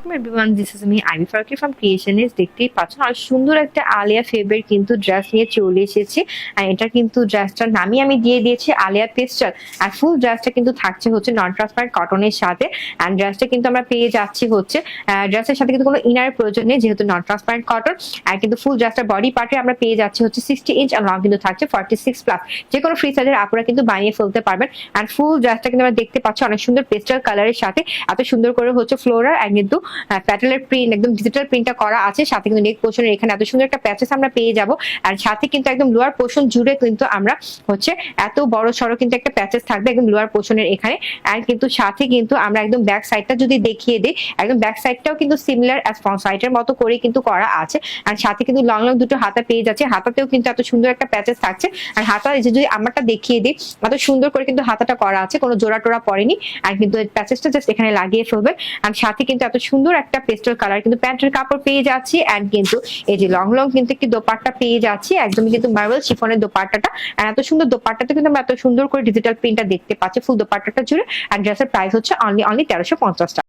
Welcome everyone, this is me Ivy Farooqui from creationist. দেখতেই পাচ্ছেন আর সুন্দর একটা আলিয়া ফেবের কিন্তু ড্রেস নিয়ে চলে এসেছি। আর এটা কিন্তু ড্রেসটার নামই আমি দিয়ে দিয়েছি আলিয়া পেস্টাল। আর ফুল ড্রেসটা কিন্তু থাকছে হচ্ছে নন ট্রান্সপারেন্ট কটনের সাথে। অ্যান্ড ড্রেসটা কিন্তু আমরা পেয়ে যাচ্ছি হচ্ছে ড্রেসের সাথে কিন্তু কোনো ইনার প্রয়োজন নেই, যেহেতু নন ট্রান্সপারেন্ট কটন। আর কিন্তু ফুল ড্রেসটার বডি পার্টে আমরা পেয়ে যাচ্ছি হচ্ছে 60 ইঞ্চ, আর লং কিন্তু থাকছে 46 প্লাস। যে কোনো ফ্রি সাইজের আপুরা কিন্তু বানিয়ে ফেলতে পারবেন। অ্যান্ড ফুল ড্রেসটা কিন্তু আমরা দেখতে পাচ্ছি অনেক সুন্দর পেস্টাল কালারের সাথে এত সুন্দর করে হচ্ছে ফ্লোরাল আর কিন্তু প্যাটেলের প্রিন্ট, একদম ডিজিটাল প্রিন্টটা করা আছে। সাথে কিন্তু নেক পোর্শনের এখানে এত সুন্দর একটা প্যাচেস আমরা পেয়ে যাব। আর সাথে কিন্তু একদম লোয়ার পোর্শন জুড়ে কিন্তু আমরা হচ্ছে এত বড় সড়ো কিন্তু একটা প্যাচেস থাকবে একদম লোয়ার পোর্শনের এখানে। আর কিন্তু সাথে কিন্তু আমরা একদম ব্যাক সাইডটা যদি দেখিয়ে দিই, একদম ব্যাক সাইডটাও কিন্তু সিমিলার অ্যাজ ফ্রন্ট সাইডের মতো করে কিন্তু করা আছে। আর সাথে কিন্তু লং লং দুটো হাতা পেয়ে যাচ্ছে, হাতাতেও কিন্তু এত সুন্দর একটা প্যাচেস থাকছে। আর হাতা এই যে যদি আমারটা দেখিয়ে দিই, এত সুন্দর করে কিন্তু হাতাটা করা আছে, কোনো জোড়া টোড়া পড়েনি। আর কিন্তু প্যাচেসটা জাস্ট এখানে লাগিয়ে ফেলবে। আর সাথে কিন্তু এত সুন্দর একটা পেস্টাল কালার কিন্তু প্যান্টের কাপড় পেয়ে যাচ্ছি। এন্ড কিন্তু এই যে লং লং কিন্তু একটি দোপাট্টা পেয়ে যাচ্ছি, একদমই কিন্তু মার্বেল শিফনের দোপাট্টাটা। আর এত সুন্দর দোপাট্টাতে কিন্তু আমরা এত সুন্দর করে ডিজিটাল প্রিন্টটা দেখতে পাচ্ছি ফুল দোপাট্টাটা জুড়ে। আর ড্রেসের প্রাইস হচ্ছে অনলি 1350 টাকা।